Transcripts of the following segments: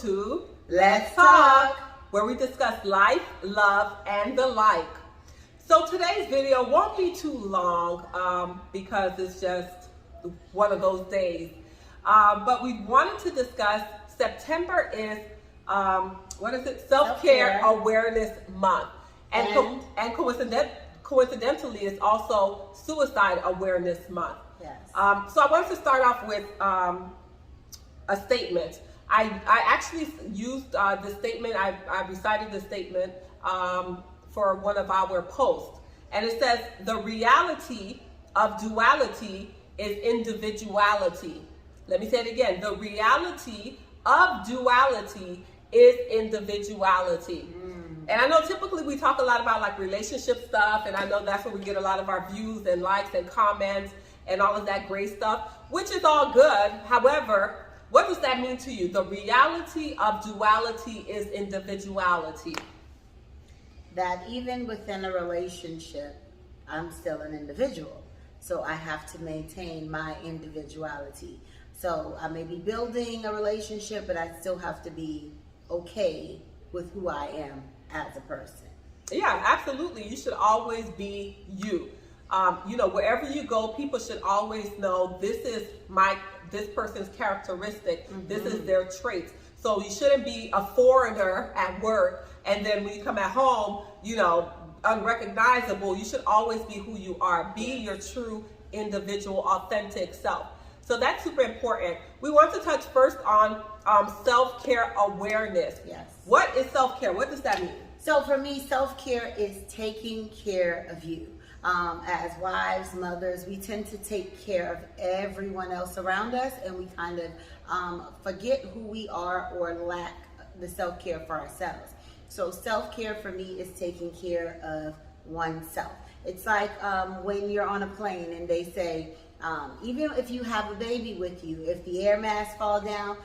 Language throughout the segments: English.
to Let's Talk, where we discuss life, love, and the like. So today's video won't be too long because it's just one of those days. But we wanted to discuss September is, Self-Care Awareness Month. And coincidentally, it's also Suicide Awareness Month. Yes. So I wanted to start off with a statement. I actually used this statement, I recited the statement for one of our posts. And it says, the reality of duality is individuality. Let me say it again. The reality of duality is individuality. And I know typically we talk a lot about like relationship stuff, and I know that's where we get a lot of our views and likes and comments and all of that great stuff, which is all good. However, what does that mean to you? The reality of duality is individuality. That even within a relationship, I'm still an individual. So I have to maintain my individuality. So I may be building a relationship, but I still have to be okay with who I am as a person. Yeah, absolutely. You should always be you. Wherever you go, people should always know this is this person's characteristic. Mm-hmm. This is their traits. So you shouldn't be a foreigner at work, and then when you come at home, unrecognizable. You should always be who you are. Be your true individual, authentic self. So that's super important. We want to touch first on self-care awareness. Yes. What is self-care? What does that mean? So for me, self-care is taking care of you. As wives, mothers, we tend to take care of everyone else around us, and we kind of forget who we are or lack the self-care for ourselves. So self-care for me is taking care of oneself. It's like when you're on a plane and they say, even if you have a baby with you, if the air mask fall down,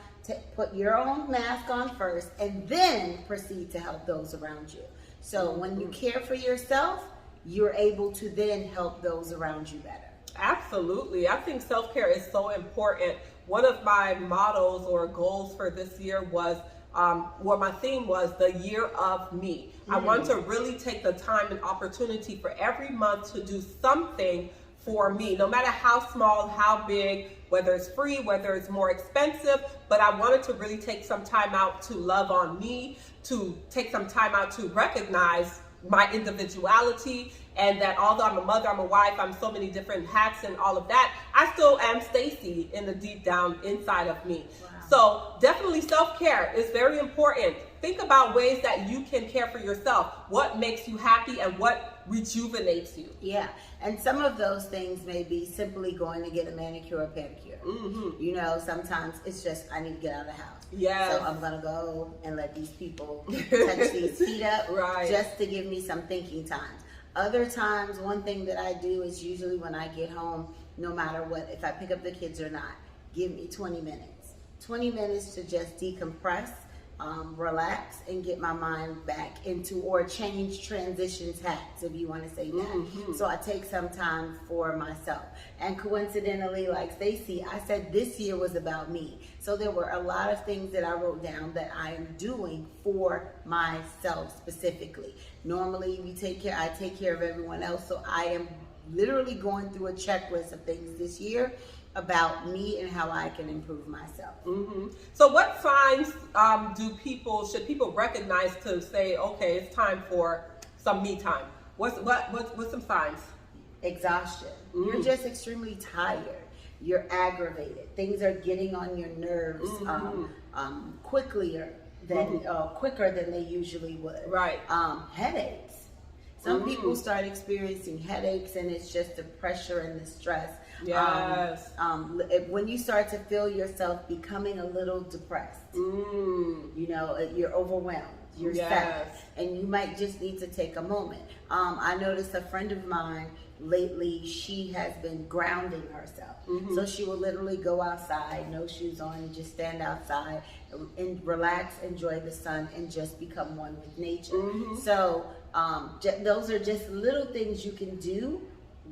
put your own mask on first and then proceed to help those around you. So when you care for yourself, you're able to then help those around you better. Absolutely. I think self-care is so important. One of my mottos or goals for this year was, my theme was the year of me. I want to really take the time and opportunity for every month to do something for me, no matter how small, how big, whether it's free, whether it's more expensive, but I wanted to really take some time out to love on me, to take some time out to recognize my individuality, and that although I'm a mother, I'm a wife, I'm so many different hats and all of that, I still am Stacy in the deep down inside of me. Wow. So definitely self-care is very important. Think about ways that you can care for yourself. What makes you happy and what rejuvenates you. Yeah, and some of those things may be simply going to get a manicure or pedicure. Mm-hmm. Sometimes it's just, I need to get out of the house. Yeah. So I'm gonna go and let these people touch these feet up, right, just to give me some thinking time. Other times, one thing that I do is usually when I get home, no matter what, if I pick up the kids or not, give me 20 minutes. 20 minutes to just decompress, relax, and get my mind back into, or change transitions hats, if you want to say that. Mm-hmm. So I take some time for myself. And coincidentally, like Stacey, I said this year was about me. So there were a lot of things that I wrote down that I am doing for myself specifically. Normally I take care of everyone else. So I am literally going through a checklist of things this year about me and how I can improve myself. Mm-hmm. So what signs should people recognize to say, okay, it's time for some me time? What's some signs? Exhaustion. You're just extremely tired. You're aggravated. Things are getting on your nerves quicker than they usually would. Right. Headaches. Some people start experiencing headaches, and it's just the pressure and the stress. Yes. When you start to feel yourself becoming a little depressed, you're overwhelmed, you're sad, and you might just need to take a moment. I noticed a friend of mine lately, she has been grounding herself. So she will literally go outside, no shoes on, just stand outside and relax, enjoy the sun, and just become one with nature. So those are just little things you can do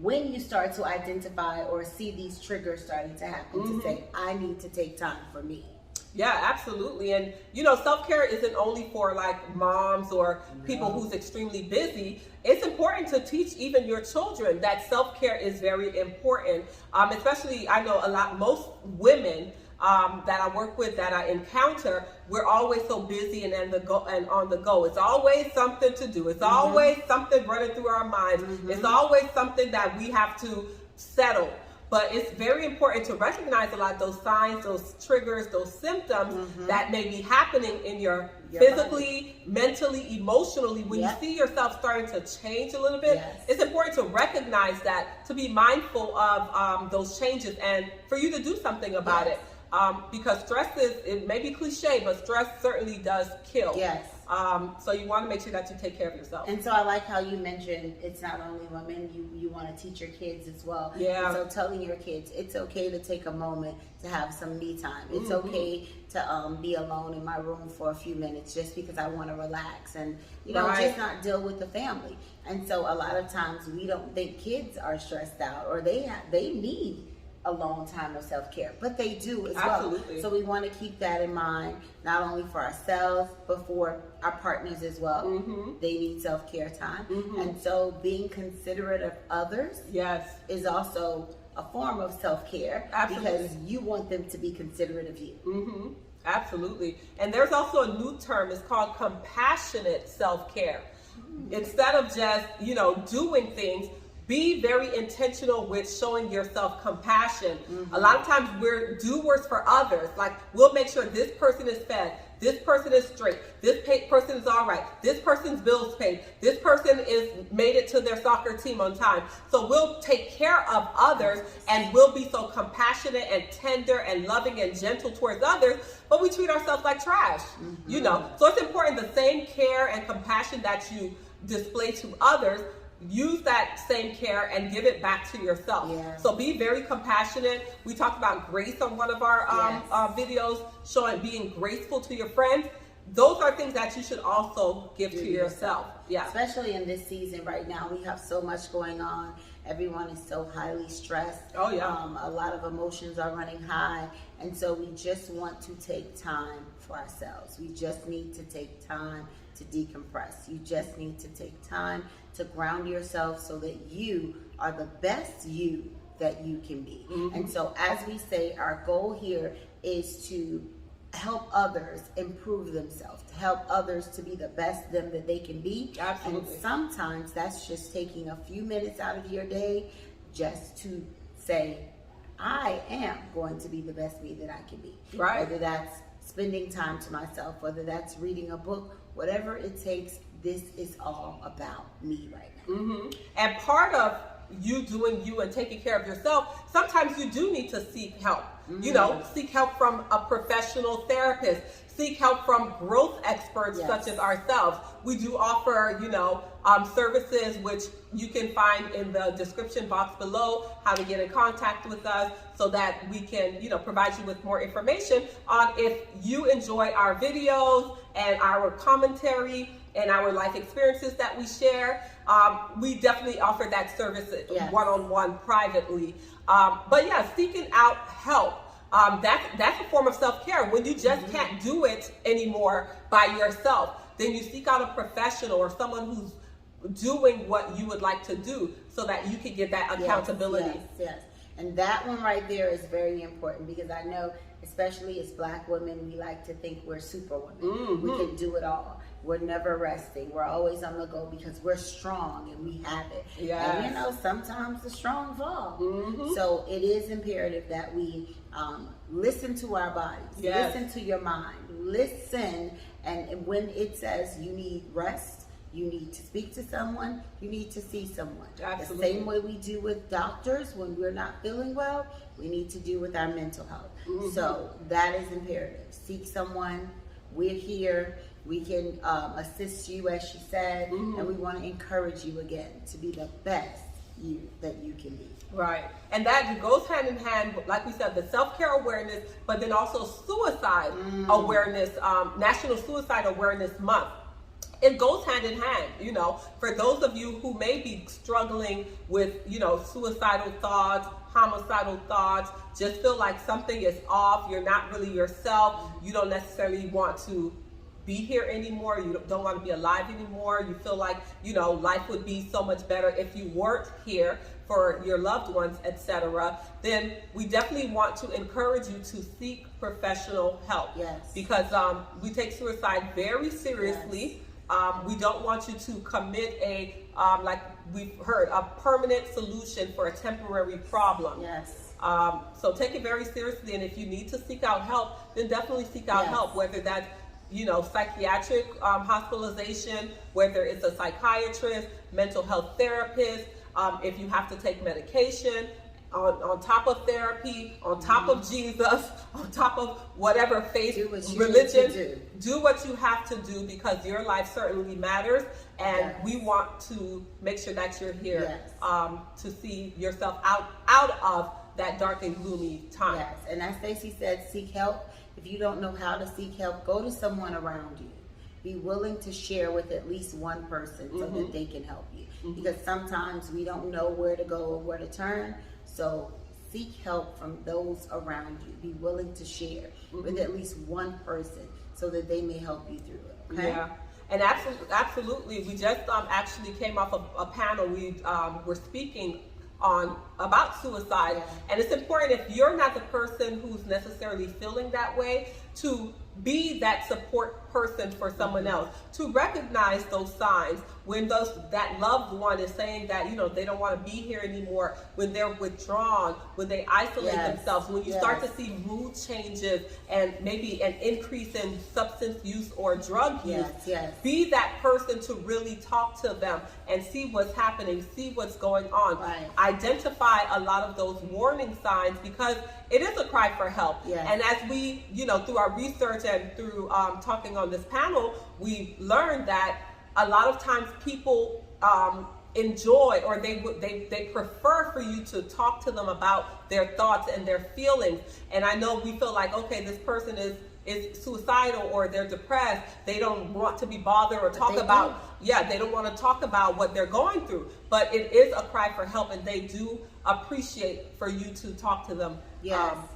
when you start to identify or see these triggers starting to happen, to say, I need to take time for me. Yeah, absolutely. And self-care isn't only for like moms or people who's extremely busy. It's important to teach even your children that self-care is very important. Especially, I know most women that I work with, that I encounter, we're always so busy and on the go. It's always something to do. It's always something running through our minds. It's always something that we have to settle. But it's very important to recognize a lot of those signs, those triggers, those symptoms that may be happening in your physically, body, mentally, emotionally. When you see yourself starting to change a little bit, it's important to recognize that, to be mindful of those changes and for you to do something about it. Because stress it may be cliche, but stress certainly does kill. Yes. So you want to make sure that you take care of yourself. And so I like how you mentioned it's not only women, you want to teach your kids as well. Yeah. And so telling your kids it's okay to take a moment to have some me time. It's okay to be alone in my room for a few minutes just because I want to relax and just not deal with the family. And so a lot of times we don't think kids are stressed out or they need a long time of self-care, but they do as well. So we want to keep that in mind, not only for ourselves, but for our partners as well. They need self-care time. And so being considerate of others is also a form of self-care because you want them to be considerate of you. Absolutely. And there's also a new term, it's called compassionate self-care. Instead of just, doing things, be very intentional with showing yourself compassion. A lot of times we're doers for others. Like, we'll make sure this person is fed, this person is straight, this person is all right, this person's bills paid, this person is made it to their soccer team on time. So we'll take care of others and we'll be so compassionate and tender and loving and gentle towards others, but we treat ourselves like trash. So it's important, the same care and compassion that you display to others, use that same care and give it back to yourself. So be very compassionate. We talked about grace on one of our videos, showing being graceful to your friends. Those are things that you should also give to yourself. Especially in this season right now, we have so much going on. Everyone is so highly stressed. A lot of emotions are running high. And so we just want to take time for ourselves. We just need to take time to decompress. You just need to take time to ground yourself so that you are the best you that you can be. And so as we say, our goal here is to help others improve themselves, to help others to be the best them that they can be. And sometimes that's just taking a few minutes out of your day just to say, I am going to be the best me that I can be. Whether that's spending time to myself, whether that's reading a book, whatever it takes, this is all about me right now. And part of you doing you and taking care of yourself, sometimes you do need to seek help. Seek help from a professional therapist, seek help from growth experts such as ourselves. We do offer, services which you can find in the description box below, how to get in contact with us so that we can, provide you with more information on if you enjoy our videos and our commentary and our life experiences that we share. We definitely offer that service one-on-one privately. But seeking out help, that's a form of self-care. When you just can't do it anymore by yourself, then you seek out a professional or someone who's doing what you would like to do so that you can get that accountability. Yes. And that one right there is very important because I know, especially as Black women, we like to think we're superwomen. We can do it all. We're never resting. We're always on the go because we're strong and we have it. And sometimes the strong fall. So it is imperative that we listen to our bodies, listen to your mind, listen. And when it says you need rest, you need to speak to someone, you need to see someone. The same way we do with doctors when we're not feeling well, we need to do with our mental health. So that is imperative. Seek someone. We're here. We can assist you, as she said, and we want to encourage you again to be the best you that you can be. Right. And that goes hand in hand, like we said, the self-care awareness, but then also suicide awareness, National Suicide Awareness Month. it goes hand in hand. For those of you who may be struggling with, suicidal thoughts, homicidal thoughts, just feel like something is off, you're not really yourself, you don't necessarily want to be here anymore, you don't want to be alive anymore, you feel like, life would be so much better if you weren't here for your loved ones, etc., then we definitely want to encourage you to seek professional help. Yes. Because we take suicide very seriously. Yes. We don't want you to commit like we've heard, a permanent solution for a temporary problem. Yes. So take it very seriously, and if you need to seek out help, then definitely seek out help, whether that's psychiatric hospitalization, whether it's a psychiatrist, mental health therapist, if you have to take medication, on top of therapy, on top of Jesus, on top of whatever faith, religion, do what you have to do, because your life certainly matters, and we want to make sure that you're here to see yourself out of that dark and gloomy time. Yes, and as Stacey said, seek help. If you don't know how to seek help, go to someone around you. Be willing to share with at least one person so that they can help you. Because sometimes we don't know where to go or where to turn. So seek help from those around you. Be willing to share with at least one person so that they may help you through it. Okay? Yeah. And absolutely. We just actually came off of a panel. We were speaking about suicide, and it's important, if you're not the person who's necessarily feeling that way, to be that support person for someone else, to recognize those signs when that loved one is saying that they don't want to be here anymore, when they're withdrawn, when they isolate themselves, when you start to see mood changes and maybe an increase in substance use or drug use. Be that person to really talk to them and see what's happening, see what's going on. Identify a lot of those warning signs, because it is a cry for help. And as we, through our research and through talking on this panel, we learned that a lot of times people enjoy, or they prefer for you to talk to them about their thoughts and their feelings. And I know we feel like, okay, this person is suicidal or they're depressed, they don't want to be bothered or talk about they don't want to talk about what they're going through, but it is a cry for help, and they do appreciate for you to talk to them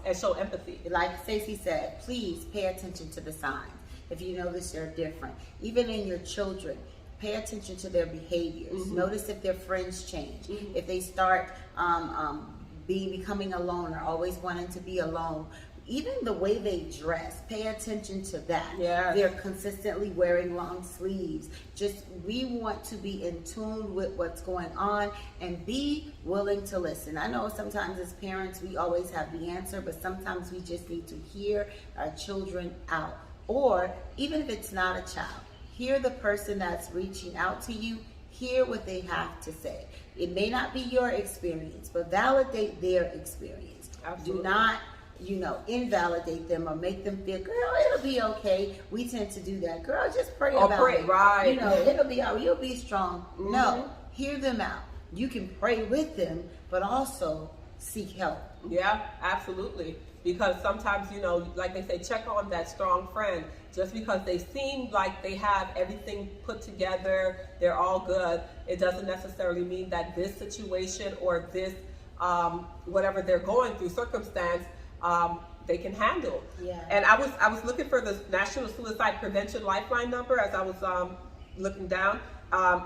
and show empathy. Like Stacey said, please pay attention to the signs. If you notice they're different, even in your children, pay attention to their behaviors. Notice if their friends change, if they start becoming alone or always wanting to be alone. Even the way they dress, pay attention to that. They're consistently wearing long sleeves. We want to be in tune with what's going on and be willing to listen. I know sometimes as parents, we always have the answer, but sometimes we just need to hear our children out. Or even if it's not a child, hear the person that's reaching out to you, hear what they have to say. It may not be your experience, but validate their experience. Absolutely. Do not invalidate them or make them feel, girl, it'll be okay. We tend to do that. Girl, just pray about it. Right. It'll be all right. You'll be strong. No, hear them out. You can pray with them, but also seek help. Yeah, absolutely. Because sometimes, like they say, check on that strong friend. Just because they seem like they have everything put together, they're all good, it doesn't necessarily mean that this situation or this whatever they're going through circumstance they can handle. And I was looking for the National Suicide Prevention Lifeline number as I was looking down.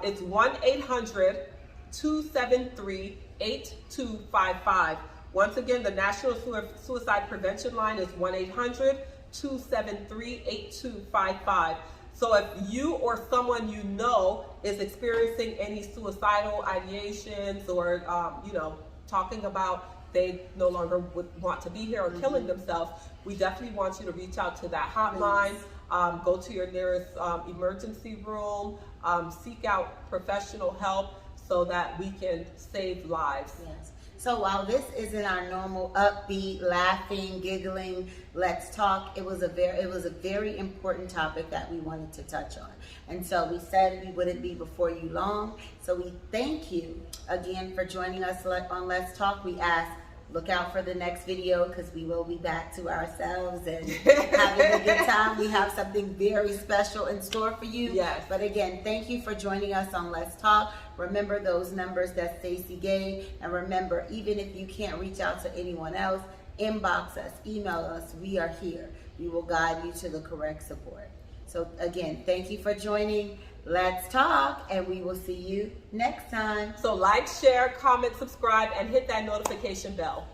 It's 1-800-273-8255. Once again, the National Suicide Prevention Line is 1-800-273-8255. So if you or someone you know is experiencing any suicidal ideations or talking about they no longer would want to be here or killing themselves, we definitely want you to reach out to that hotline. Go to your nearest emergency room, seek out professional help so that we can save lives. So while this isn't our normal upbeat, laughing, giggling, let's talk, it was a very important topic that we wanted to touch on. And so we said we wouldn't be before you long. So we thank you again for joining us on Let's Talk. We ask, Look out for the next video because we will be back to ourselves and having a good time. We have something very special in store for you. Yes. But again, thank you for joining us on Let's Talk. Remember those numbers that Stacey gave. And remember, even if you can't reach out to anyone else, inbox us, email us. We are here. We will guide you to the correct support. So again, thank you for joining Let's Talk, and we will see you next time. So like, share, comment, subscribe, and hit that notification bell.